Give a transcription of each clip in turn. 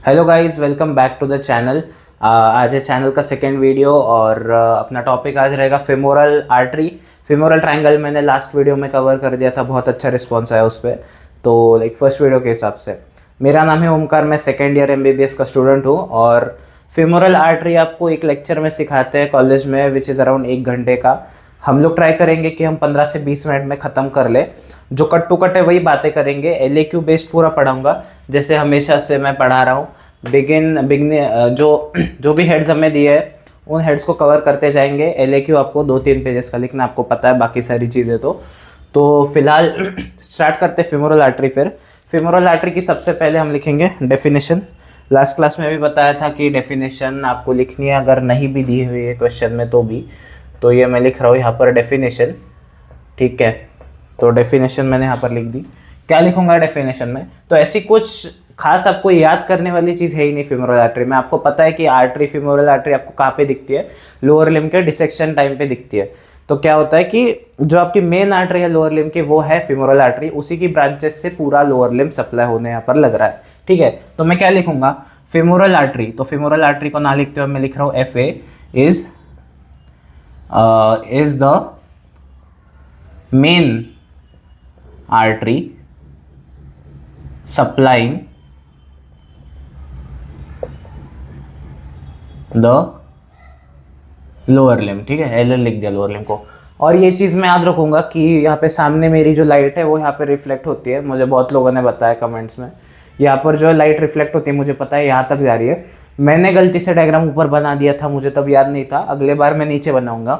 Hello guys, welcome back to the channel. आज है channel का सेकेंड वीडियो और अपना टॉपिक आज रहेगा फेमोरल आर्टरी। फेमोरल ट्रायंगल मैंने लास्ट वीडियो में कवर कर दिया था, बहुत अच्छा रिस्पॉन्स आया उस पर। तो लाइक फर्स्ट वीडियो के हिसाब से मेरा नाम है ओमकार, मैं सेकेंड ईयर एमबीबीएस का स्टूडेंट हूँ और फेमोरल आर्टरी आपको एक लेक्चर में सिखाते हैं कॉलेज में, विच इज़ अराउंड 1 घंटे का। हम लोग ट्राई करेंगे कि हम 15 से 20 मिनट में ख़त्म कर ले। जो कट टू कट है वही बातें करेंगे, एलएक्यू बेस्ड पूरा पढ़ाऊंगा जैसे हमेशा से मैं पढ़ा रहा हूँ। जो जो भी हेड्स हमें दिए हैं उन हेड्स को कवर करते जाएंगे। एलएक्यू आपको 2-3 पेजेस का लिखना, आपको पता है बाकी सारी चीज़ें। तो फिलहाल स्टार्ट करते फेमोरल आर्टरी। फिर फेमोरल आर्टरी की सबसे पहले हम लिखेंगे डेफिनेशन। लास्ट क्लास में भी बताया था कि डेफिनेशन आपको लिखनी है, अगर नहीं भी दी हुई है क्वेश्चन में तो भी। तो ये मैं लिख रहा हूँ यहाँ पर डेफिनेशन, ठीक है। तो डेफिनेशन मैंने यहाँ पर लिख दी। क्या लिखूंगा डेफिनेशन में? तो ऐसी कुछ खास आपको याद करने वाली चीज़ है ही नहीं फेमोरल आर्टरी में। आपको पता है कि आर्टरी, फेमोरल आर्टरी आपको कहाँ पे दिखती है? लोअर लिम्ब के डिसेक्शन टाइम पे दिखती है। तो क्या होता है कि जो आपकी मेन आर्टरी है लोअर लिम्ब की वो है फेमोरल आर्टरी, उसी की ब्रांचेस से पूरा लोअर लिम्ब सप्लाई होने यहाँ पर लग रहा है, ठीक है। तो मैं क्या लिखूंगा? Femoral artery. तो फेमोरल आर्टरी को ना लिखते हुए मैं लिख रहा हूँ F A is the main artery supplying the lower limb, ठीक है। एल लिख दिया लोअर लिम्ब को। और ये चीज़ मैं याद रखूंगा कि यहाँ पे सामने मेरी जो लाइट है वो यहाँ पे रिफ्लेक्ट होती है। मुझे बहुत लोगों ने बताया कमेंट्स में, यहाँ पर जो लाइट रिफ्लेक्ट होती है मुझे पता है यहाँ तक जा रही है। मैंने गलती से डायग्राम ऊपर बना दिया था, मुझे तब याद नहीं था। अगले बार मैं नीचे बनाऊंगा।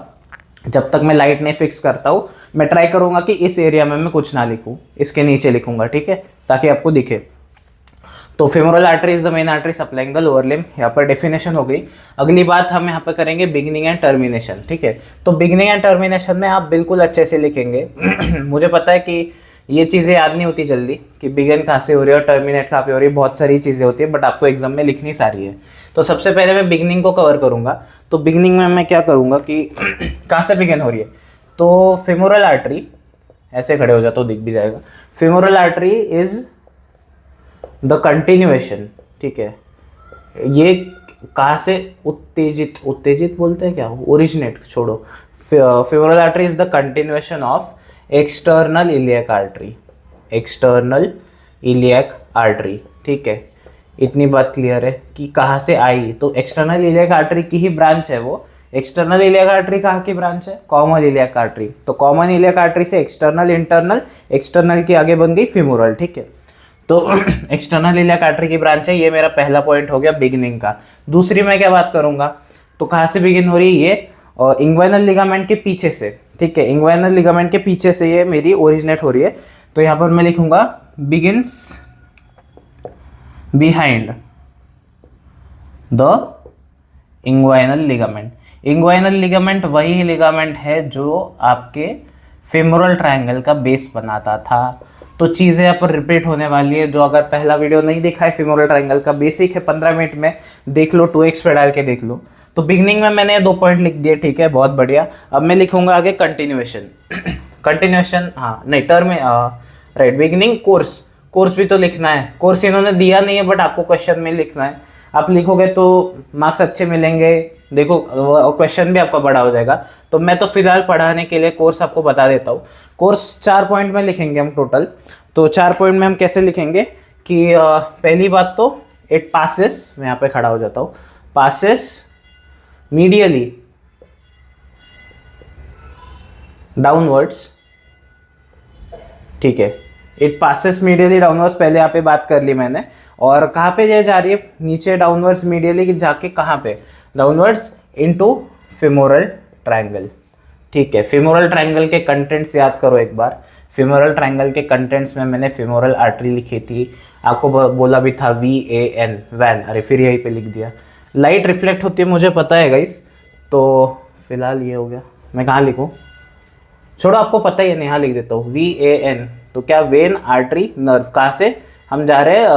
जब तक मैं लाइट नहीं फिक्स करता हूँ मैं ट्राई करूंगा कि इस एरिया में मैं कुछ ना लिखूं, इसके नीचे लिखूंगा, ठीक है, ताकि आपको दिखे। तो femoral artery is the main artery supplying the lower limb. यहाँ पर डेफिनेशन हो गई। अगली बात हम यहाँ पर करेंगे बिगिनिंग एंड टर्मिनेशन, ठीक है। तो बिगिनिंग एंड टर्मिनेशन में आप बिल्कुल अच्छे से लिखेंगे। मुझे पता है कि ये चीज़ें याद नहीं होती जल्दी कि बिगिन कहाँ से हो रही है और टर्मिनेट कहाँ पे हो रही है, बहुत सारी चीज़ें होती है, बट आपको एग्जाम में लिखनी सारी है। तो सबसे पहले मैं बिगिनिंग को कवर करूँगा। तो बिगिनिंग में मैं क्या करूँगा कि कहाँ से बिगिन हो रही है? तो फेमोरल आर्टरी, ऐसे खड़े हो जाता तो दिख भी जाएगा। Femoral artery is the continuation, ठीक है। ये कहाँ से उत्तेजित, उत्तेजित बोलते हैं क्या, ओरिजिनेट छोड़ो। Femoral artery is the continuation of external iliac artery, external iliac artery, ठीक है। इतनी बात क्लियर है कि कहाँ से आई? तो एक्सटर्नल इलियक आर्टरी की ही ब्रांच है वो। एक्सटर्नल इलियक आर्टरी कहाँ की ब्रांच है? Common iliac artery. तो कॉमन इलियक आर्टरी से एक्सटर्नल, इंटरनल, एक्सटर्नल की आगे बन गई फेमोरल, ठीक है। तो एक्सटर्नल इलियक आर्टरी की ब्रांच है। ये मेरा पहला पॉइंट हो गया बिगिनिंग का। दूसरी मैं क्या बात करूंगा? तो कहाँ से बिगिन हो रही है ये? और इंग्वाइनल लिगामेंट के पीछे से, ठीक है। इंग्वाइनल लिगामेंट के पीछे से ये मेरी ओरिजिनेट हो रही है। तो यहाँ पर मैं लिखूंगा begins behind the inguinal ligament. Inguinal ligament वही लिगामेंट है जो आपके फेमोरल ट्रायंगल का बेस बनाता था। तो चीज़ें यहाँ पर रिपीट होने वाली है। जो अगर पहला वीडियो नहीं देखा है फेमोरल ट्रायंगल का, बेसिक है, 15 मिनट में देख लो, 2x पे डाल के देख लो। तो बिगनिंग में मैंने 2 पॉइंट लिख दिए, ठीक है, बहुत बढ़िया। अब मैं लिखूंगा आगे कंटिन्यूएशन। कंटिन्यूएशन, हाँ नहीं, term, right, beginning, course. Course भी तो लिखना है। कोर्स इन्होंने दिया नहीं है बट आपको क्वेश्चन में लिखना है। आप लिखोगे तो मार्क्स अच्छे मिलेंगे। देखो क्वेश्चन भी आपका बड़ा हो जाएगा। तो मैं तो फिलहाल पढ़ाने के लिए कोर्स आपको बता देता हूँ। कोर्स 4 पॉइंट में लिखेंगे हम टोटल। तो 4 पॉइंट में हम कैसे लिखेंगे कि पहली बात तो इट पासेस, मैं यहाँ पे खड़ा हो जाता हूँ, पासेस मीडियली डाउनवर्ड्स, ठीक है। इट पासेस मीडियली डाउनवर्ड्स, पहले यहाँ पे बात कर ली मैंने। और कहाँ पे ये जा रही है? नीचे डाउनवर्ड्स मीडियली जाके कहाँ पे? डाउनवर्ड्स इनटू फेमोरल ट्रायंगल, ठीक है। फेमोरल ट्रायंगल के कंटेंट्स याद करो एक बार। फेमोरल ट्रायंगल के कंटेंट्स में मैंने फेमोरल आर्टरी लिखी थी, आपको बोला भी था VAN, वैन, अरे फिर यहीं पे लिख दिया। लाइट रिफ्लेक्ट होती है मुझे पता है गाइस। तो फिलहाल ये हो गया, मैं कहाँ लिखूँ? छोड़ो, आपको पता ही है, यहाँ लिख देता हूँ VAN। तो क्या? When, artery, nerve. कहाँ से हम जा रहे हैं?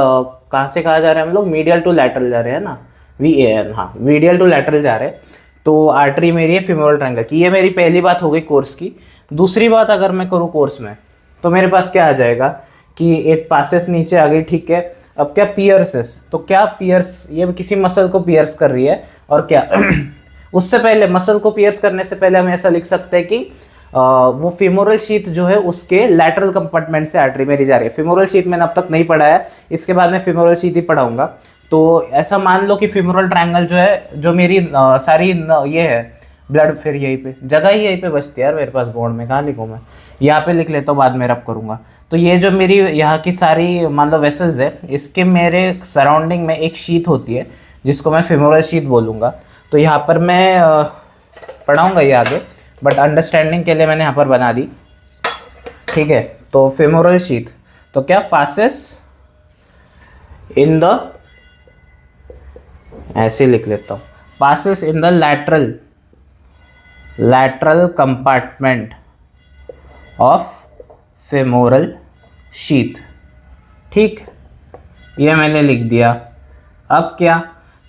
कहाँ से कहाँ जा रहे हैं हम लोग? मीडियल टू लैटरल जा रहे हैं ना, VAN, हाँ, मीडियल टू लैटरल जा रहे हैं। तो आर्टरी मेरी है फेमोरल ट्रायंगल की। ये मेरी पहली बात हो गई कोर्स की। दूसरी बात अगर मैं करूँ कोर्स में, तो मेरे पास क्या आ जाएगा कि इट पासेस नीचे आ गई, ठीक है। अब क्या पियर्सेस, तो क्या पियर्स, ये किसी मसल को पियर्स कर रही है और क्या उससे पहले मसल को पियर्स करने से पहले हम ऐसा लिख सकते हैं कि वो फेमोरल शीथ जो है उसके लैटरल कंपार्टमेंट से आर्टरी मेरी जा रही है। फेमोरल शीथ मैंने अब तक नहीं पढ़ा है, इसके बाद मैं फेमोरल शीथ ही पढ़ाऊंगा। तो ऐसा मान लो कि फेमोरल ट्रायंगल जो है, जो मेरी सारी ये है ब्लड, फिर यहीं पे जगह ही यहीं पे बचती है यार मेरे पास, बोर्ड में कहाँ लिखूँ मैं, यहाँ पे लिख लेता हूँ, बाद में रब करूँगा। तो ये जो मेरी यहाँ की सारी मान लो वेसल्स है, इसके मेरे सराउंडिंग में एक शीथ होती है जिसको मैं फेमोरल शीथ बोलूँगा। तो यहाँ पर मैं पढ़ाऊँगा ये आगे, बट अंडरस्टैंडिंग के लिए मैंने यहाँ पर बना दी, ठीक है। तो फेमोरल शीथ तो क्या पासेस इन द, ऐसे लिख लेता हूँ, passes in the lateral compartment of femoral sheath, ठीक, ये मैंने लिख दिया। अब क्या,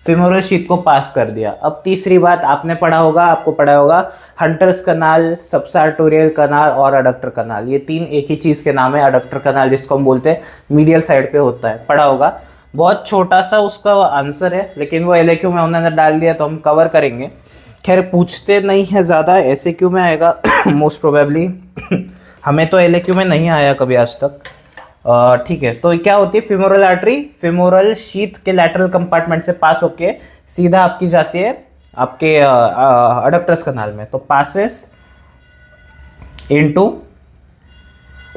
फेमोरल शीथ को पास कर दिया। अब तीसरी बात आपने पढ़ा होगा, आपको पढ़ा होगा हंटर्स कनाल, सबसार्टोरियल कनाल और अडक्टर कनाल, ये तीन एक ही चीज़ के नाम है। अडक्टर कनाल जिसको हम बोलते हैं मीडियल साइड पे होता है, पढ़ा होगा। बहुत छोटा सा उसका आंसर है, लेकिन वो LAQ में उन्होंने डाल दिया तो हम कवर करेंगे। खैर पूछते नहीं है ज़्यादा, SAQ में आएगा मोस्ट प्रोबेबली हमें तो LAQ में नहीं आया कभी आज तक, ठीक है। तो क्या होती है फेमोरल आर्टरी, फेमोरल शीथ के लैटरल कंपार्टमेंट से पास होके सीधा आपकी जाती है आपके अडक्टर्स कनाल में। तो पासेस इनटू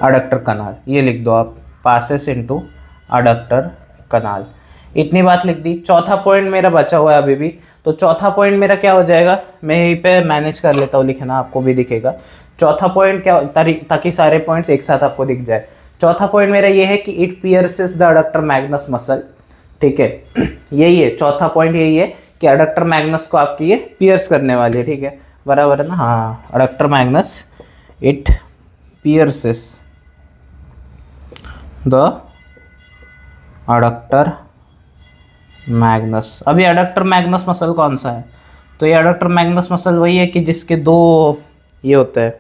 अडक्टर कनाल, ये लिख दो आप, पासेस इनटू अडक्टर कनाल। इतनी बात लिख दी। चौथा पॉइंट मेरा बचा हुआ है अभी भी, तो चौथा पॉइंट मेरा क्या हो जाएगा, मैं यहीं पे मैनेज कर लेता हूँ लिखना, आपको भी दिखेगा। चौथा पॉइंट क्या, ताकि सारे पॉइंट्स एक साथ आपको दिख जाए। चौथा पॉइंट मेरा ये है कि it pierces the adductor magnus muscle, ठीक है। यही है चौथा पॉइंट, यही है कि अडक्टर मैग्नस को आपकी ये पियर्स करने वाली है, ठीक है, बराबर है ना, हाँ। Adductor Magnus, it pierces the adductor Magnus. अभी अडक्टर मैग्नस मसल कौन सा है, तो ये अडक्टर मैग्नस मसल वही है कि जिसके दो ये होते हैं,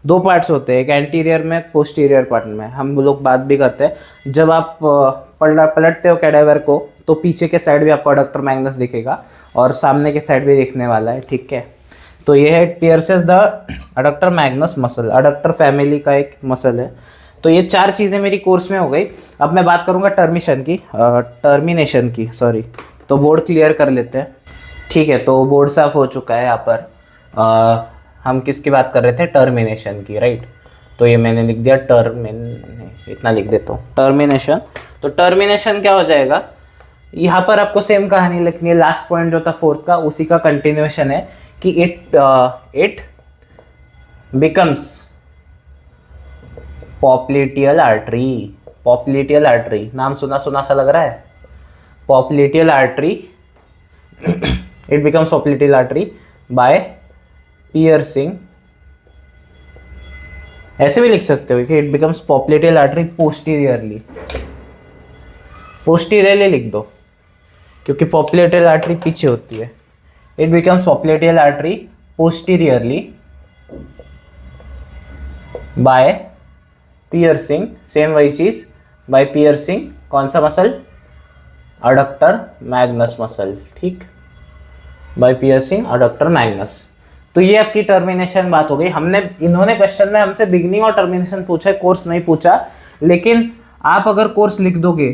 दो पार्ट्स होते हैं, एक एंटीरियर में, पोस्टीरियर पार्ट में। हम लोग बात भी करते हैं जब आप पलटते हो कैडेवर को, तो पीछे के साइड भी आपको अडक्टर मैग्नस दिखेगा और सामने के साइड भी दिखने वाला है, ठीक है। तो ये है pierces the adductor magnus muscle, adductor family का एक मसल है। तो ये चार चीज़ें मेरी कोर्स में हो गई। अब मैं बात करूँगा टर्मिनेशन की, सॉरी। तो बोर्ड क्लियर कर लेते हैं, ठीक है। तो बोर्ड साफ हो चुका है। यहाँ पर हम किसकी बात कर रहे थे, टर्मिनेशन की, राइट। तो ये मैंने लिख दिया इतना लिख देता हूँ, टर्मिनेशन। तो टर्मिनेशन क्या हो जाएगा, यहाँ पर आपको सेम कहानी लिखनी है। लास्ट पॉइंट जो था फोर्थ का, उसी का कंटिन्यूएशन है कि it becomes popliteal artery. Popliteal artery नाम सुना सुना सा लग रहा है, popliteal artery it becomes popliteal artery by piercing, ऐसे भी लिख सकते हो कि it becomes popliteal artery posteriorly, posteriorly लिख दो क्योंकि पॉप्लिटियल आर्टरी पीछे होती है। It becomes popliteal artery posteriorly by piercing, same वही चीज, बाय पियर्सिंग कौन सा मसल, अडक्टर मैग्नस मसल, ठीक, बाय पियर्सिंग अडक्टर मैग्नस। तो ये आपकी टर्मिनेशन बात हो गई। इन्होंने क्वेश्चन में हमसे बिगनिंग और टर्मिनेशन पूछा है, कोर्स नहीं पूछा। लेकिन आप अगर कोर्स लिख दोगे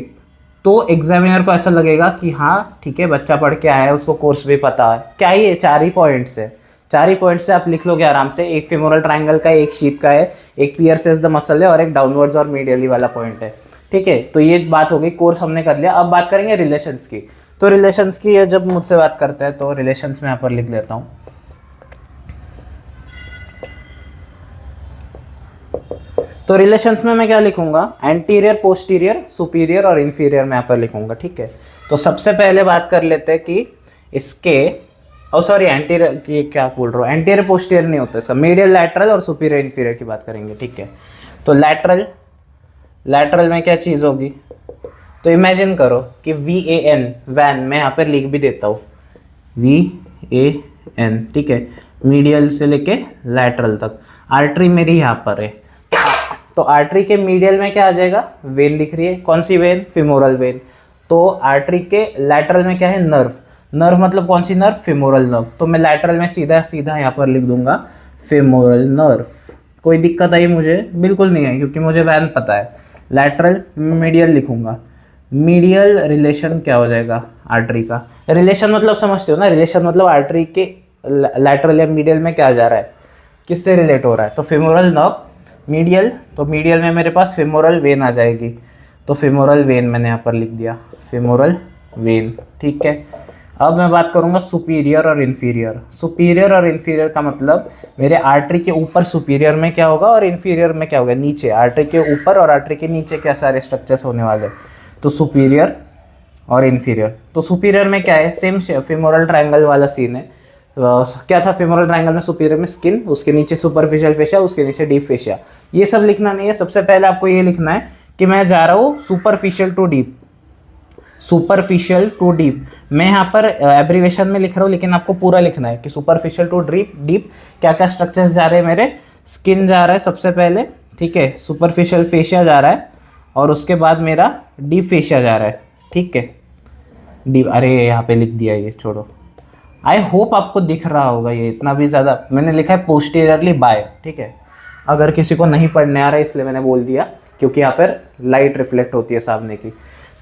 तो एग्जामिनर को ऐसा लगेगा कि हाँ ठीक है, बच्चा पढ़ के आया है, उसको कोर्स भी पता है। क्या ही है, चार ही पॉइंट्स है, चार ही पॉइंट से आप लिख लोगे आराम से। एक फेमोरल ट्रायंगल का है, एक शीथ का है, एक पियर्सेस द मसल है और एक डाउनवर्ड्स और मीडियली वाला पॉइंट है, ठीक है। तो ये बात हो गई, कोर्स हमने कर लिया। अब बात करेंगे रिलेशंस की। तो रिलेशंस की ये जब मुझसे बात करते हैं तो रिलेशंस में यहाँ पर लिख लेता हूँ। तो रिलेशंस में मैं क्या लिखूंगा, एंटीरियर, पोस्टीरियर, सुपीरियर और इंफीरियर में यहाँ पर लिखूंगा, ठीक है। तो सबसे पहले बात कर लेते हैं कि इसके, सॉरी एंटीरियर की क्या बोल रहा हूँ, एंटीरियर पोस्टीरियर नहीं होता सब, मीडियल, लैटरल और सुपीरियर इंफीरियर की बात करेंगे, ठीक है। तो लैटरल में क्या चीज़ होगी, तो इमेजिन करो कि VAN, वैन, मैं यहाँ पर लिख भी देता हूँ VAN, ठीक है, मीडियल से लेके लैटरल तक। आर्टरी मेरी यहाँ पर है, तो आर्टरी के मीडियल में क्या आ जाएगा, वेन दिख रही है, कौन सी वेन, फिमोरल वेन। तो आर्टरी के लैटरल में क्या है, नर्व। नर्व मतलब कौन सी नर्व, फिमोरल नर्व। तो मैं लैटरल में सीधा सीधा यहाँ पर लिख दूंगा फिमोरल नर्व। कोई दिक्कत आई मुझे, बिल्कुल नहीं आई, क्योंकि मुझे वैन पता है। लैटरल मीडियल लिखूंगा, मीडियल रिलेशन क्या हो जाएगा आर्टरी का, रिलेशन मतलब समझते हो ना, रिलेशन मतलब आर्टरी के लैटरल या मीडियल में क्या जा रहा है, किससे रिलेट हो रहा है। तो फिमोरल नर्व मीडियल, तो मीडियल में मेरे पास फिमोरल वेन आ जाएगी। तो फिमोरल वेन मैंने यहाँ पर लिख दिया, फिमोरल वेन, ठीक है। अब मैं बात करूँगा सुपीरियर और इन्फीरियर। सुपीरियर और इन्फीरियर का मतलब मेरे आर्टरी के ऊपर सुपीरियर में क्या होगा और इन्फीरियर में क्या होगा, नीचे। आर्टरी के ऊपर और आर्टरी के नीचे क्या सारे स्ट्रक्चर्स होने वाले, तो सुपीरियर और इन्फीरियर। तो सुपीरियर में क्या है, सेम फिमोरल ट्रायंगल वाला सीन है। क्या था फिमोरल ट्रायंगल में, सुपीरियर में स्किन, उसके नीचे सुपरफिशियल फेशिया, उसके नीचे डीप फेशिया। ये सब लिखना नहीं है, सबसे पहले आपको ये लिखना है कि मैं जा रहा हूँ superficial to deep, superficial to deep. मैं यहाँ पर एब्रीवेशन में लिख रहा हूँ, लेकिन आपको पूरा लिखना है कि सुपरफिशियल टू डीप, डीप क्या क्या स्ट्रक्चर्स जा रहे हैं मेरे। स्किन जा रहा है सबसे पहले, ठीक है, सुपरफिशियल फेशिया जा रहा है, और उसके बाद मेरा डीप फेशिया जा रहा है, ठीक है। डीप, अरे यहाँ पे लिख दिया, ये छोड़ो। आई होप आपको दिख रहा होगा, ये इतना भी ज़्यादा मैंने लिखा है पोस्टीरियरली बाय, ठीक है। अगर किसी को नहीं पढ़ने आ रहा है इसलिए मैंने बोल दिया, क्योंकि यहाँ पर लाइट रिफ्लेक्ट होती है सामने की।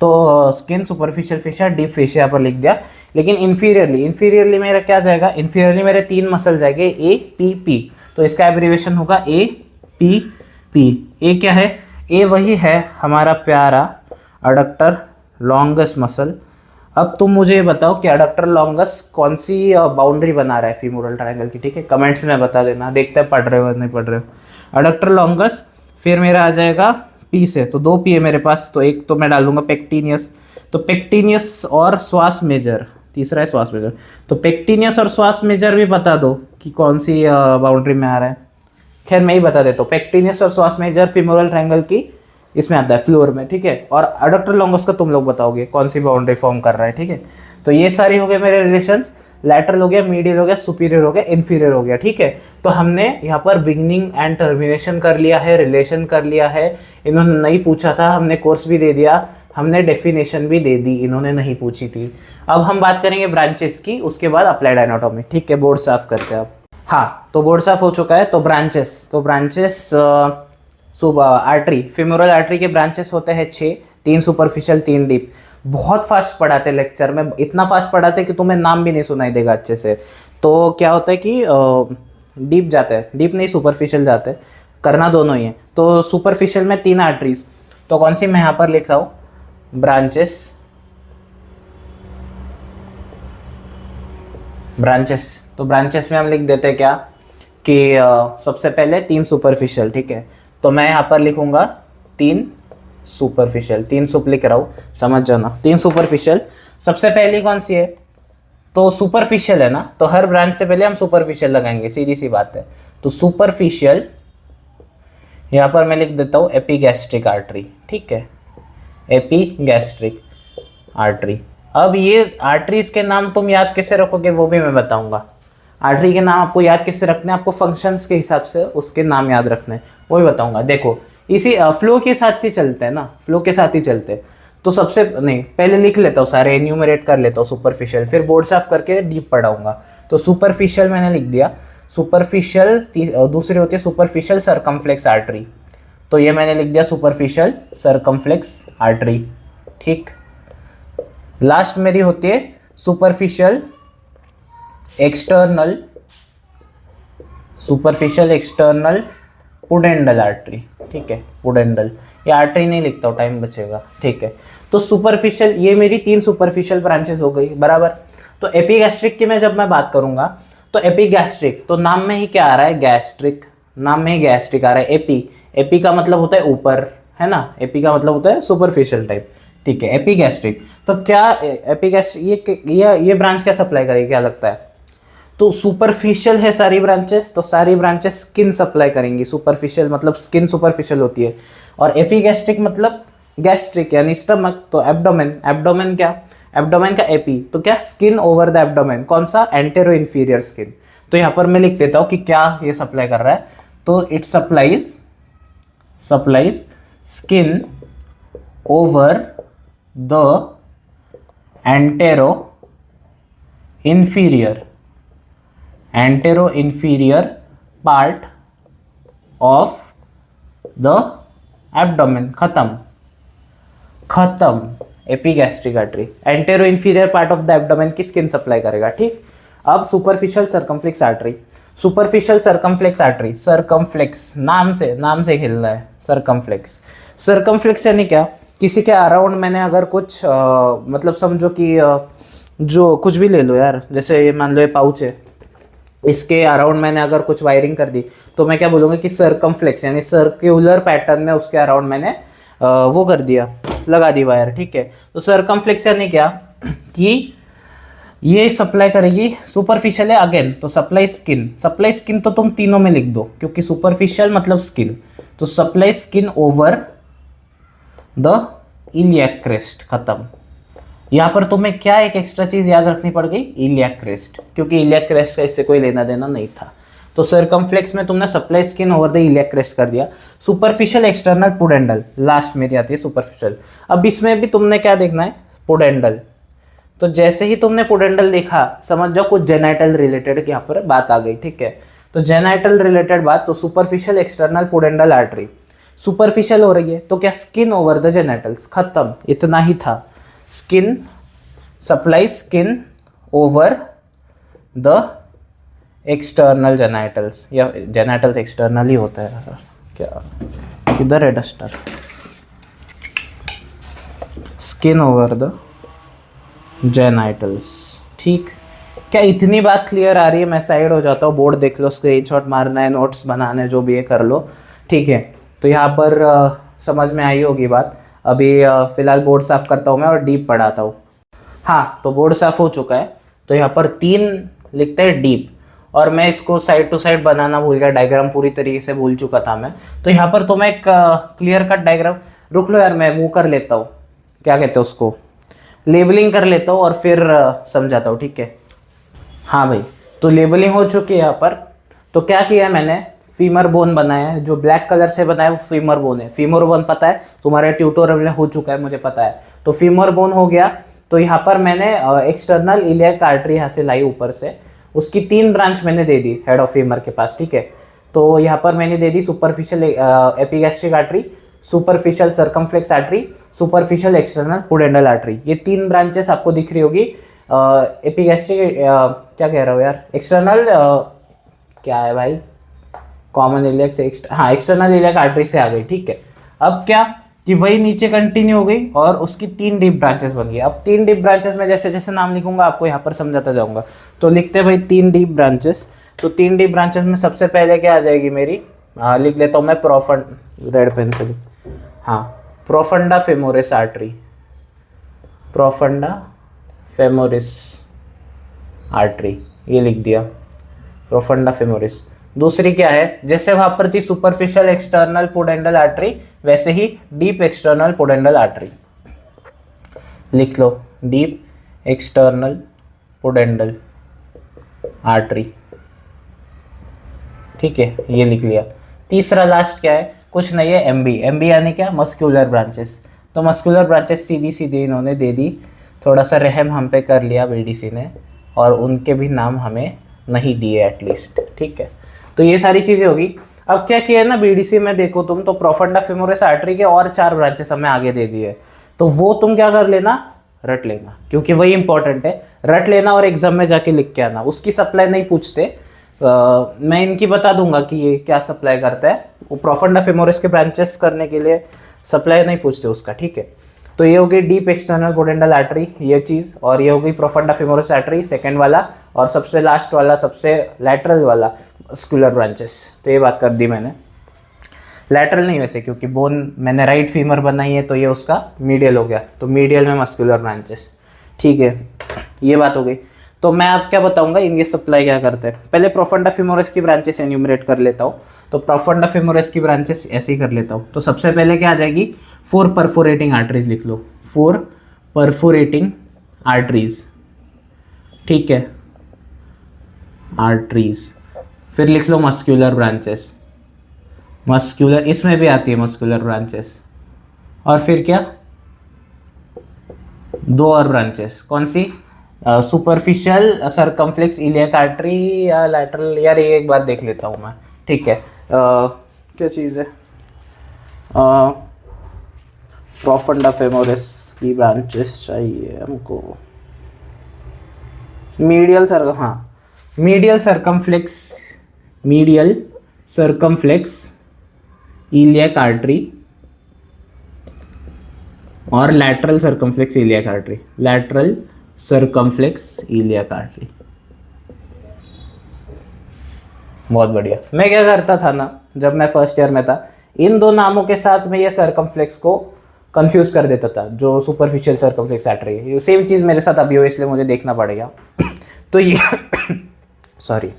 तो skin, superficial fascia, deep fascia पर लिख दिया। लेकिन इन्फीरियरली, इन्फीरियरली मेरा क्या जाएगा, इन्फीरियरली मेरे 3 मसल जाएंगे, ए पी पी। तो इसका एब्रीवेशन होगा ए पी पी। ए क्या है, ए वही है हमारा प्यारा अडक्टर लॉन्गस मसल। अब तुम मुझे बताओ कि अडक्टर लॉन्गस कौन सी बाउंड्री बना रहा है फीमोरल ट्रायंगल की, ठीक है। कमेंट्स में बता देना, देखते हैं पढ़ रहे हो नहीं पढ़ रहे हो। अडक्टर लॉन्गस, फिर मेरा आ जाएगा पी से, तो 2 पी है मेरे पास, तो एक तो मैं डालूंगा पेक्टिनियस। तो पेक्टिनियस और श्वास मेजर, तीसरा है श्वास मेजर। तो पेक्टिनियस और श्वास मेजर भी बता दो कि कौन सी बाउंड्री में आ रहा है। खैर मैं ही बता देता हूँ, पेक्टिनियस और श्वास मेजर फीमोरल ट्रायंगल की इसमें आता है, फ्लोर में, ठीक है। और अडक्टर लॉन्गस का तुम लोग बताओगे कौन सी बाउंड्री फॉर्म कर रहा है, ठीक है। तो ये सारे हो गए मेरे रिलेशंस, लैटरल हो गया, मीडियल हो गया, सुपीरियर हो गया, इन्फीरियर हो गया, ठीक है। तो हमने यहाँ पर बिगनिंग एंड टर्मिनेशन कर लिया है, रिलेशन कर लिया है। इन्होंने नहीं पूछा था, हमने कोर्स भी दे दिया, हमने डेफिनेशन भी दे दी, इन्होंने नहीं पूछी थी। अब हम बात करेंगे ब्रांचेस की, उसके बाद अप्लाइड एनाटॉमी, ठीक है। बोर्ड साफ करते हैं अब। हाँ, तो बोर्ड साफ हो चुका है। तो ब्रांचेस, आर्टरी, फिमोरल आर्टरी के ब्रांचेस होते हैं 6, 3 सुपरफिशियल, 3 डीप। बहुत फास्ट पढ़ाते लेक्चर में, इतना फास्ट पढ़ाते कि तुम्हें नाम भी नहीं सुनाई देगा अच्छे से। तो क्या होता है कि डीप जाते हैं, डीप नहीं सुपरफिशियल जाते हैं, करना दोनों ही है। तो सुपरफिशियल में 3 आर्टरीज, तो कौन सी मैं यहाँ पर लिख रहा हूँ, ब्रांचेस, ब्रांचेस। तो ब्रांचेस में हम लिख देते हैं क्या कि सबसे पहले 3 सुपरफिशियल, ठीक है। तो मैं यहाँ पर लिखूंगा 3 सुपरफिशियल, 3 सुप लिख रहा हूँ, समझ जाना। 3 सुपरफिशियल, सबसे पहली कौन सी है, तो सुपरफिशियल है ना, तो हर ब्रांच से पहले हम सुपरफिशियल लगाएंगे, सीधी सी बात है। तो सुपरफिशियल, यहाँ पर मैं लिख देता हूँ एपिगैस्ट्रिक आर्टरी, ठीक है, एपिगैस्ट्रिक आर्टरी। अब ये आर्टरीज के नाम तुम याद कैसे रखोगे वो भी मैं बताऊंगा। आर्टरी के नाम आपको याद कैसे रखने हैं, आपको फंक्शंस के हिसाब से उसके नाम याद रखने हैं, वो भी बताऊंगा। देखो इसी फ्लो के साथ ही चलते हैं ना, फ्लो के साथ ही चलते हैं। तो सबसे नहीं, पहले लिख लेता हूँ सारे, एन्यूमरेट कर लेता हूँ सुपरफिशियल, फिर बोर्ड साफ करके डीप पढ़ाऊंगा। तो सुपरफिशियल मैंने लिख दिया, सुपरफिशियल दूसरी होती है सुपरफिशियल सरकमफ्लेक्स आर्टरी, तो ये मैंने लिख दिया सुपरफिशियल सरकमफ्लेक्स आर्टरी, ठीक। लास्ट मेरी होती है superficial external, superficial external pudendal artery, ठीक है, पुडेंडल। ये आर्टरी नहीं लिखता हूँ, टाइम बचेगा, ठीक है। तो सुपरफिशियल, ये मेरी 3 सुपरफिशियल ब्रांचेस हो गई, बराबर। तो एपिगैस्ट्रिक की जब मैं बात करूंगा, तो एपिगैस्ट्रिक, तो नाम में ही क्या आ रहा है, गैस्ट्रिक, नाम में ही गैस्ट्रिक आ रहा है। एपी का मतलब होता है ऊपर, है ना, एपी का मतलब होता है सुपरफिशियल टाइप, ठीक है, एपिगैस्ट्रिक। तो क्या एपिगैस्ट्रिक, ये ब्रांच क्या सप्लाई करेगी, क्या लगता है, तो सुपरफिशियल है सारी ब्रांचेस, तो सारी ब्रांचेस स्किन सप्लाई करेंगी। सुपरफिशियल मतलब स्किन सुपरफिशियल होती है, और एपिगैस्ट्रिक मतलब गैस्ट्रिक यानी स्टमक, तो एब्डोमेन, एब्डोमेन क्या, एब्डोमेन का एपी, तो क्या स्किन ओवर द एब्डोमेन, कौन सा, एंटेरो इन्फीरियर स्किन। तो यहाँ पर मैं लिख देता हूँ कि क्या ये सप्लाई कर रहा है, तो it supplies supplies skin over the anteroinferior part of the abdomen. खत्म epigastric artery, antero inferior part of the abdomen की स्किन सप्लाई करेगा, ठीक। अब superficial circumflex artery, superficial circumflex artery, circumflex नाम से खेलना है, सर्कमफ्लेक्स। सर्कमफ्लेक्स यानी क्या, किसी के अराउंड मैंने अगर कुछ मतलब समझो कि जो कुछ भी ले लो यार, जैसे ये मान लो ये पाउच है, इसके अराउंड मैंने अगर कुछ वायरिंग कर दी तो मैं क्या बोलूँगा कि सर्कमफ्लेक्स यानी सर्क्यूलर पैटर्न में उसके अराउंड मैंने वो कर दिया, लगा दी वायर, ठीक है। तो सर्कमफ्लेक्स यानी क्या कि ये सप्लाई करेगी, सुपरफिशियल है अगेन तो सप्लाई स्किन तो तुम तीनों में लिख दो क्योंकि सुपरफिशियल मतलब स्किन, तो supply skin over the iliac crest, खत्म। यहाँ पर तुम्हें क्या एक एक्स्ट्रा चीज याद रखनी पड़ गई, इलियक क्रेस्ट, क्योंकि इलियक क्रेस्ट का इससे कोई लेना देना नहीं था। तो सर्कमफ्लेक्स में तुमने supply skin over the iliac crest कर दिया। सुपरफिशियल एक्सटर्नल पुडेंडल लास्ट मेरी आती है सुपरफिशियल। अब इसमें भी तुमने क्या देखना है, पुडेंडल। तो जैसे ही तुमने पुडेंडल देखा समझ जाओ कुछ जेनाइटल रिलेटेड यहाँ पर बात आ गई, ठीक है। तो जेनाइटल रिलेटेड बात, तो superficial external pudendal artery superficial हो रही है तो क्या स्किन ओवर द जेनाइटल्स, खत्म, इतना ही था। Skin supply skin over the external genitals, या जेनाइटल्स एक्सटर्नल ही होता है क्या, किधर है duster, skin over the genitals, ठीक। क्या इतनी बात क्लियर आ रही है, मैं साइड हो जाता हूँ, बोर्ड देख लो, स्क्रीनशॉट मारना है, नोट्स बनाने जो भी है कर लो, ठीक है। तो यहाँ पर समझ में आई होगी बात। अभी फिलहाल बोर्ड साफ करता हूँ मैं और डीप पढ़ाता हूँ। हाँ, तो बोर्ड साफ हो चुका है, तो यहाँ पर 3 लिखते हैं डीप, और मैं इसको साइड टू साइड बनाना भूल गया, डायग्राम पूरी तरीके से भूल चुका था मैं। तो यहाँ पर तो मैं एक क्लियर कट डायग्राम, रुक लो यार, मैं वो कर लेता हूँ, क्या कहते हैं उसको, लेबलिंग कर लेता हूँ और फिर समझाता हूँ, ठीक है। हाँ भाई, तो लेबलिंग हो चुकी है यहाँ पर। तो क्या किया है मैंने, फीमर बोन बनाया है, जो ब्लैक कलर से बनाया है वो फीमर बोन है। फीमर बोन पता है तुम्हारे ट्यूटोरियल में हो चुका है, मुझे पता है। तो फीमर बोन हो गया। तो यहाँ पर मैंने एक्सटर्नल इलियक आर्टरी यहाँ से लाई ऊपर से, उसकी 3 ब्रांच मैंने दे दी हेड ऑफ फीमर के पास, ठीक है। तो यहाँ पर मैंने दे दी superficial epigastric artery, superficial circumflex artery, superficial external pudendal artery, ये 3 ब्रांचेस आपको दिख रही होगी। एपिगैस्ट्रिक क्या कह रहा हूँ यार, एक्सटर्नल क्या है भाई, कॉमन इलियक से हाँ एक्सटर्नल इलियक आर्टरी से आ गई, ठीक है। अब क्या कि वही नीचे कंटिन्यू हो गई और उसकी 3 डीप ब्रांचेस बन गई। अब 3 डीप ब्रांचेस में जैसे जैसे नाम लिखूंगा आपको यहाँ पर समझाता जाऊंगा। तो लिखते हैं भाई 3 डीप ब्रांचेस। तो 3 डीप ब्रांचेस में सबसे पहले क्या आ जाएगी मेरी, लिख लेता हूँ मैं रेड पेन से, हाँ, profunda femoris artery, profunda femoris artery, ये लिख दिया प्रोफंडा फेमोरिस। दूसरी क्या है, जैसे वहां पर थी सुपरफिशियल एक्सटर्नल पुडेंडल आर्टरी, वैसे ही डीप एक्सटर्नल पुडेंडल आर्टरी, लिख लो डीप एक्सटर्नल पुडेंडल आर्टरी, ठीक है, ये लिख लिया। तीसरा लास्ट क्या है, कुछ नहीं है, एमबी। एमबी यानी क्या, मस्कुलर ब्रांचेस। तो मस्कुलर ब्रांचेस सीधी सीधी इन्होंने दे दी, थोड़ा सा रहम हम पे कर लिया बीडीसी ने, और उनके भी नाम हमें नहीं दिए एटलीस्ट, ठीक है। तो ये सारी चीज़ें होगी। अब क्या किया है ना बीडीसी में, देखो तुम, तो प्रोफंडा फेमोरिस आर्टरी के और 4 ब्रांचेस हमें आगे दे दिए, तो वो तुम क्या कर लेना, रट लेना, क्योंकि वही इंपॉर्टेंट है, रट लेना और एग्जाम में जाके लिख के आना। उसकी सप्लाई नहीं पूछते, मैं इनकी बता दूंगा कि ये क्या सप्लाई करता है। वो प्रोफंडा फेमोरिस के ब्रांचेस करने के लिए सप्लाई नहीं पूछते उसका, ठीक है। तो ये हो गई डीप एक्सटर्नल पुडेंडल आर्टरी, ये चीज़, और ये हो गई प्रोफंडा फेमोरिस आर्टरी सेकंड वाला, और सबसे लास्ट वाला, सबसे लैटरल वाला मस्कुलर ब्रांचेस। तो ये बात कर दी मैंने, लैटरल नहीं वैसे, क्योंकि बोन मैंने राइट फीमर बनाई है तो ये उसका मीडियल हो गया, तो मीडियल में मस्कुलर ब्रांचेस, ठीक है, ये बात हो गई। तो मैं अब क्या बताऊंगा, इनके सप्लाई क्या करते हैं। पहले प्रोफंडा फेमोरिस की ब्रांचेस एन्यूमरेट कर लेता हूँ। तो प्रोफंडा फेमोरिस की ब्रांचेस ऐसे ही कर लेता हूँ। तो सबसे पहले क्या आ जाएगी, 4 परफोरेटिंग आर्टरीज, लिख लो 4 परफोरेटिंग आर्टरीज, ठीक है, आर्टरीज। फिर लिख लो मस्कुलर ब्रांचेस, मस्कुलर, इसमें भी आती है मस्कुलर ब्रांचेस। और फिर क्या, दो और ब्रांचेस, कौन सी, सुपरफिशियल सरकमफ्लेक्स इलियक आर्टरी या लैटरल, यार ये एक बार देख लेता हूँ मैं, ठीक है। क्या चीज़ है, प्रोफंडा फेमोरिस की ब्रांचेस चाहिए हमको। मीडियल सर, हाँ, medial circumflex, medial circumflex iliac artery और lateral circumflex iliac artery, lateral circumflex iliac artery. बहुत बढ़िया। मैं क्या करता था ना, जब मैं फर्स्ट ईयर में था, इन दो नामों के साथ में ये सरकमफ्लेक्स को कंफ्यूज कर देता था, जो सुपरफिशियल सरकमफ्लेक्स आर्टरी है। ये सेम चीज़ मेरे साथ अभी हो, इसलिए मुझे देखना पड़ेगा। तो ये सॉरी,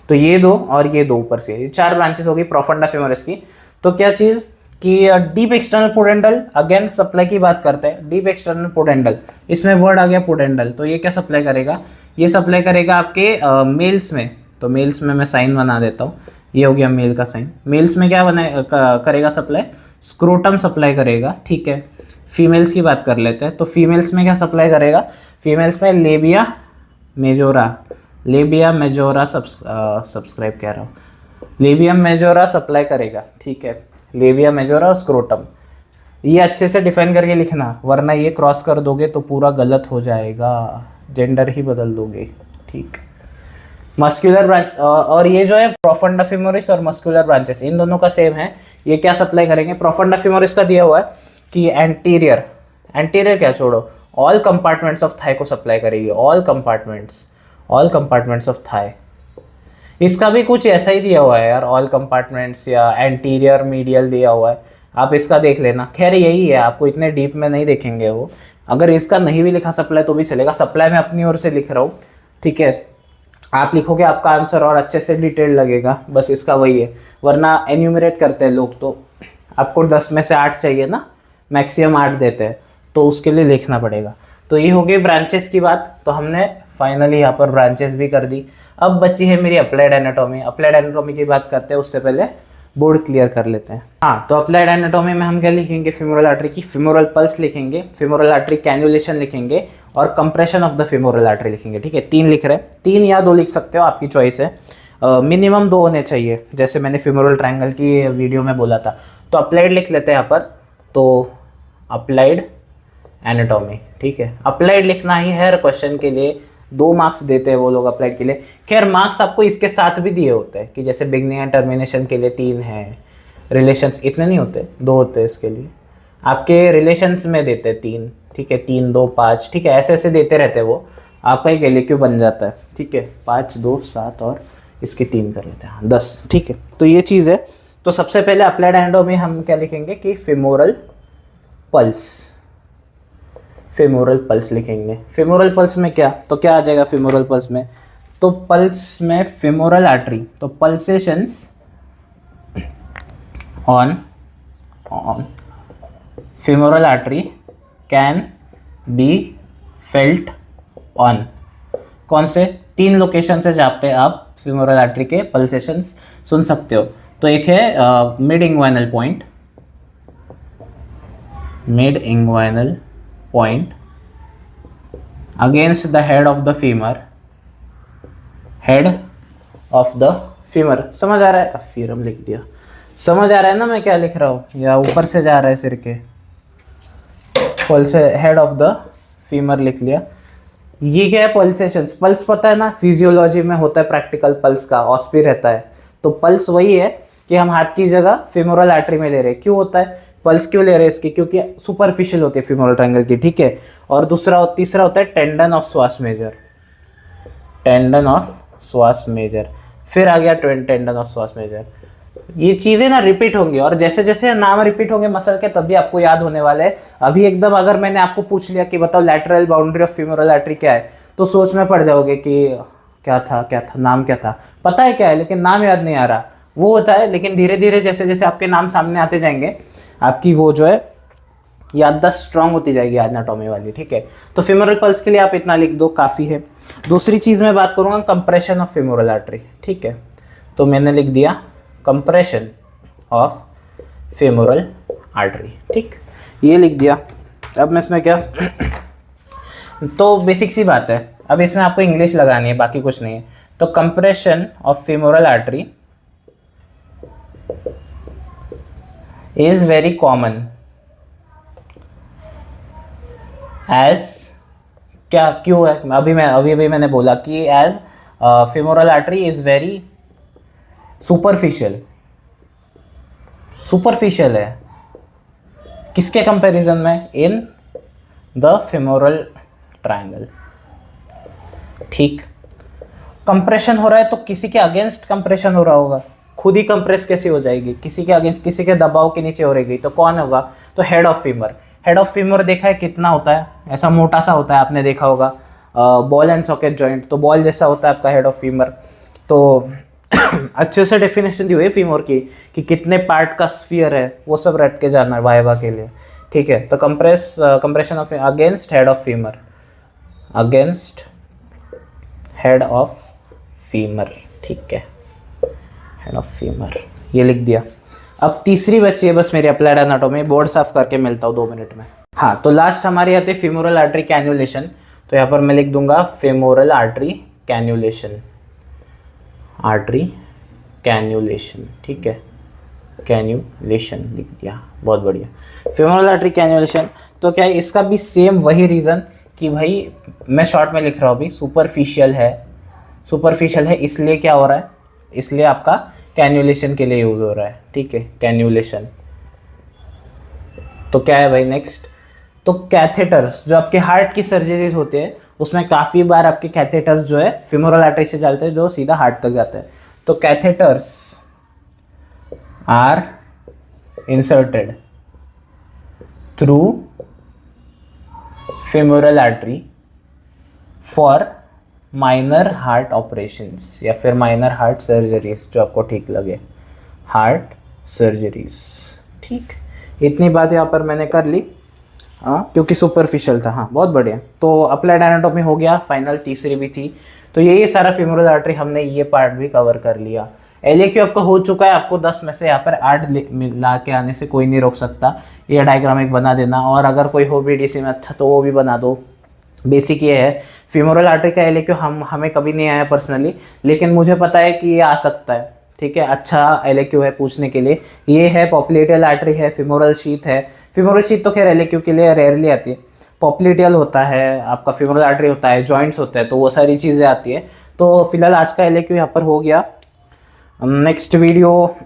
तो ये दो और ये दो ऊपर से, ये चार ब्रांचेस होगी प्रोफंडा फेमोरिस की। तो क्या चीज़ कि deep external pudendal, again supply की बात करते हैं, डीप एक्सटर्नल पोडेंडल, इसमें वर्ड आ गया पोडेंडल। तो ये क्या सप्लाई करेगा, ये सप्लाई करेगा आपके मेल्स में। तो मेल्स में मैं साइन बना देता हूँ, ये हो गया मेल का साइन। मेल्स में क्या करेगा सप्लाई, स्क्रोटम सप्लाई करेगा, ठीक है। फीमेल्स की बात कर लेते हैं, तो फीमेल्स में क्या सप्लाई करेगा, फीमेल्स में labia majora, labia majora subscribe कह रहा हूँ, लेबिया मेजोरा सप्लाई करेगा, ठीक है। लेबिया मेजोरा और स्क्रोटम, ये अच्छे से डिफाइन करके लिखना, वरना ये क्रॉस कर दोगे तो पूरा गलत हो जाएगा, जेंडर ही बदल दोगे, ठीक। मस्कुलर ब्रांच, और ये जो है प्रोफंडा फेमोरिस और मस्कुलर ब्रांचेस, इन दोनों का सेम है। ये क्या सप्लाई करेंगे, प्रोफंडा फेमोरिस का दिया हुआ है कि एंटीरियर, एंटीरियर क्या छोड़ो, ऑल कंपार्टमेंट्स ऑफ थाई को सप्लाई करेगी, ऑल कंपार्टमेंट्स ऑफ थाई। इसका भी कुछ ऐसा ही दिया हुआ है यार, ऑल कंपार्टमेंट्स या एंटीरियर मीडियल दिया हुआ है, आप इसका देख लेना। खैर यही है, आपको इतने डीप में नहीं देखेंगे वो। अगर इसका नहीं भी लिखा सप्लाई तो भी चलेगा, सप्लाई मैं अपनी ओर से लिख रहा हूँ, ठीक है। आप लिखोगे आपका आंसर और अच्छे से डिटेल लगेगा, बस इसका वही है। वरना एन्यूमरेट करते हैं लोग, तो आपको 10 में से 8 चाहिए ना, मैक्सिमम 8 देते हैं, तो उसके लिए लिखना पड़ेगा। तो ये हो गई ब्रांचेस की बात। तो हमने फाइनली यहाँ पर ब्रांचेस भी कर दी। अब बची है मेरी अप्लाइड एनाटॉमी। अप्लाइड एनाटॉमी की बात करते हैं, उससे पहले बोर्ड क्लियर कर लेते हैं। हाँ, तो अप्लाइड एनाटॉमी में हम क्या लिखेंगे, फेमोरल आर्टरी की फेमोरल पल्स लिखेंगे, फेमोरल आर्टरी कैन्युलेशन लिखेंगे और compression of the femoral artery लिखेंगे, ठीक है। 3 लिख रहे हैं, 3 या 2 लिख सकते हो, आपकी चॉइस है। मिनिमम 2 होने चाहिए, जैसे मैंने फेमोरल ट्रायंगल की वीडियो में बोला था। तो अप्लाइड लिख लेते हैं यहाँ पर, तो अप्लाइड एनाटॉमी, ठीक है। अप्लाइड लिखना ही है हर क्वेश्चन के लिए, 2 मार्क्स देते हैं वो लोग अप्लाइड के लिए। खैर मार्क्स आपको इसके साथ भी दिए होते हैं, कि जैसे बिगनिंग एंड टर्मिनेशन के लिए 3 है, रिलेशंस इतने नहीं होते, 2 होते हैं इसके लिए। आपके रिलेशंस में देते हैं 3, ठीक है, 3 2 5, ठीक है, ऐसे ऐसे देते रहते हैं वो। आपका एक एलक्यू बन जाता है, ठीक है, 5 2 7 और इसके 3 कर लेते हैं, 10, ठीक है। तो ये चीज़ है। तो सबसे पहले अप्लाइड एनाटॉमी में हम क्या लिखेंगे कि फेमोरल पल्स, फेमोरल पल्स लिखेंगे। फेमोरल पल्स में क्या, तो क्या आ जाएगा फेमोरल पल्स में, तो पल्स में फेमोरल आर्टरी, तो pulsations on femoral artery can be felt on, कौन से 3 लोकेशन से जहाँ पे आप फेमोरल आर्टरी के पल्सेशंस सुन सकते हो। तो एक है mid inguinal point, mid inguinal point against the head of the femur, head of the femur, समझ आ रहा है, फीरम लिख दिया, समझ आ रहा है ना मैं क्या लिख रहा हूँ, या ऊपर से जा रहा है सिर के, pulse, head of the femur लिख लिया। ये क्या है, पल्सेशंस, पल्स पता है ना, फिजियोलॉजी में होता है प्रैक्टिकल पल्स का, ऑस्पी रहता है। तो पल्स वही है कि हम हाथ की जगह फेमोरल आर्टरी में ले रहे हैं। क्यों होता है पल्स, क्यों ले रहे हैं इसकी, क्योंकि सुपरफिशियल होती है फेमोरल ट्रायंगल की, ठीक है। और तीसरा होता है टेंडन ऑफ स्वास मेजर, टेंडन ऑफ स्वास मेजर, फिर आ गया टेंडन ऑफ स्वास मेजर। ये चीज़ें ना रिपीट होंगी, और जैसे जैसे नाम रिपीट होंगे मसल के, तभी आपको याद होने वाले हैं। अभी एकदम अगर मैंने आपको पूछ लिया कि बताओ lateral boundary of femoral artery क्या है, तो सोच में पड़ जाओगे कि क्या था, नाम क्या था, पता है क्या है लेकिन नाम याद नहीं आ रहा। वो होता है, लेकिन धीरे धीरे जैसे जैसे आपके नाम सामने आते जाएंगे, आपकी वो जो है याददाश्त स्ट्रांग होती जाएगी एनाटॉमी वाली, ठीक है। तो फेमोरल पल्स के लिए आप इतना लिख दो, काफ़ी है। दूसरी चीज़ मैं बात करूँगा कंप्रेशन ऑफ फेमोरल आर्टरी, ठीक है। तो मैंने लिख दिया कंप्रेशन ऑफ फेमोरल आर्टरी। ठीक, ये लिख दिया। अब मैं इसमें क्या तो बेसिक सी बात है, अब इसमें आपको इंग्लिश लगानी है, बाकी कुछ नहीं है। तो compression of femoral artery is very common as, क्या क्यों है, अभी मैंने बोला कि as femoral artery is very superficial है। किसके कंपैरिजन में? In the femoral triangle. ठीक, कंप्रेशन हो रहा है तो किसी के अगेंस्ट कंप्रेशन हो रहा होगा, खुद ही कंप्रेस कैसे हो जाएगी? किसी के अगेंस्ट, किसी के दबाव के नीचे हो रहेगी, तो कौन होगा? तो head of femur. Head of femur देखा है कितना होता है? ऐसा मोटा सा होता है, आपने देखा होगा बॉल एंड सॉकेट जॉइंट, तो बॉल जैसा होता है आपका हेड ऑफ फीमर। तो अच्छे से डेफिनेशन दी हुई है फीमर की कि कितने पार्ट का स्फीयर है, वो सब रट के जाना है वाइवा के लिए। ठीक है, तो compression of against head of femur, against head of femur. ठीक है, हेड ऑफ फीमर ये लिख दिया। अब तीसरी बची है बस मेरी अप्लाइड एनाटॉमी, बोर्ड साफ करके मिलता हूँ 2 मिनट में। हाँ, तो लास्ट हमारी आती है फेमोरल आर्टरी कैन्युलेशन। तो यहाँ पर मैं लिख दूंगा फेमोरल आर्टरी कैन्युलेशन, आर्टरी कैन्युलेशन। ठीक है, कैन्युलेशन लिख दिया, बहुत बढ़िया। फेमोरल आर्टरी कैन्युलेशन, तो क्या है इसका भी सेम वही रीज़न कि भाई मैं शॉर्ट में लिख रहा हूँ अभी, सुपरफिशियल है इसलिए क्या हो रहा है, इसलिए आपका कैन्युलेशन के लिए यूज़ हो रहा है। ठीक है, कैन्युलेशन। तो क्या है भाई नेक्स्ट? तो कैथेटर्स, जो आपके हार्ट की सर्जरीज होते हैं उसमें काफ़ी बार आपके कैथेटर्स जो है फेमोरल आर्टरी से चलते हैं, जो सीधा हार्ट तक जाते हैं। तो catheters are inserted through femoral artery for minor heart operations या फिर माइनर हार्ट सर्जरीज, जो आपको ठीक लगे, हार्ट सर्जरीज। ठीक, इतनी बात यहाँ पर मैंने कर ली। हाँ, क्योंकि सुपरफिशियल था। हाँ, बहुत बढ़िया। तो अप्लाइड एनाटॉमी हो गया, फाइनल तीसरी भी थी। तो यही सारा फेमोरल आर्टरी हमने ये पार्ट भी कवर कर लिया। LAQ आपका हो चुका है, आपको 10 में से यहाँ पर 8 ला के आने से कोई नहीं रोक सकता। ये डायग्राम एक बना देना, और अगर कोई हो भी DC में अच्छा तो वो भी बना दो। बेसिक ये है, फेमोरल आर्टरी का LAQ हमें कभी नहीं आया पर्सनली, लेकिन मुझे पता है कि ये आ सकता है। ठीक है, अच्छा LAQ है पूछने के लिए। ये है पॉप्लिटियल आर्टरी है, फेमोरल शीथ है। फेमोरल शीथ तो खैर LAQ के लिए रेयरली आती है। पॉप्लिटियल होता है आपका, फेमोरल आर्टरी होता है, जॉइंट्स होते हैं, तो वो सारी चीज़ें आती है। तो फिलहाल आज का LAQ यहाँ पर हो गया। नेक्स्ट वीडियो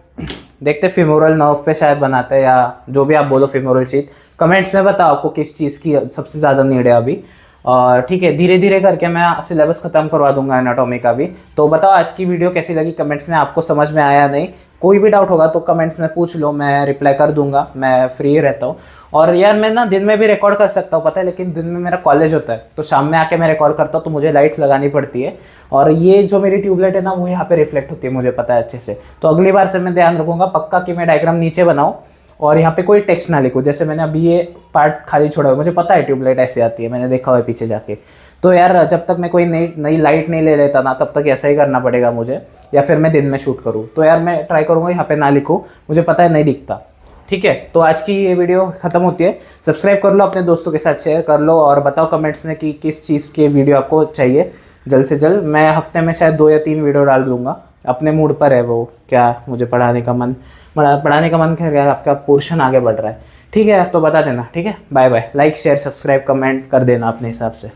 देखते फेमोरल नर्व पे शायद बनाते हैं, या जो भी आप बोलो फेमोरल शीथ। कमेंट्स में बताओ आपको किस चीज़ की सबसे ज़्यादा नीड है अभी। और ठीक है, धीरे धीरे करके मैं सिलेबस ख़त्म करवा दूंगा एनाटॉमी का भी। तो बताओ आज की वीडियो कैसी लगी कमेंट्स में, आपको समझ में आया नहीं? कोई भी डाउट होगा तो कमेंट्स में पूछ लो, मैं रिप्लाई कर दूंगा, मैं फ्री रहता हूँ। और यार मैं ना दिन में भी रिकॉर्ड कर सकता हूँ पता है, लेकिन दिन में मेरा कॉलेज होता है, तो शाम में आके मैं रिकॉर्ड करता हूँ, तो मुझे लाइट्स लगानी पड़ती है। और ये जो मेरी ट्यूबलाइट है ना, वो यहाँ पे रिफ्लेक्ट होती है, मुझे पता है अच्छे से। तो अगली बार से मैं ध्यान रखूँगा पक्का कि मैं डायग्राम नीचे बनाऊँ और यहाँ पे कोई टेक्स्ट ना लिखूँ। जैसे मैंने अभी ये पार्ट खाली छोड़ा हुआ, मुझे पता है ट्यूबलाइट ऐसे आती है, मैंने देखा हुआ है पीछे जाके। तो यार जब तक मैं कोई नई लाइट नहीं ले लेता ना, तब तक ऐसा ही करना पड़ेगा मुझे, या फिर मैं दिन में शूट करूँ। तो यार मैं ट्राई करूँगा यहाँ पे ना लिखूँ, मुझे पता है नहीं दिखता। ठीक है, तो आज की ये वीडियो ख़त्म होती है। सब्सक्राइब कर लो, अपने दोस्तों के साथ शेयर कर लो, और बताओ कमेंट्स में कि किस चीज़ की वीडियो आपको चाहिए जल्द से जल्द। मैं हफ्ते में शायद 2 या 3 वीडियो डाल दूँगा, अपने मूड पर है वो, क्या मुझे पढ़ाने का मन क्या आपका पोर्शन आगे बढ़ रहा है। ठीक है यार, तो बता देना। ठीक है, bye bye. Like share subscribe comment कर देना अपने हिसाब से।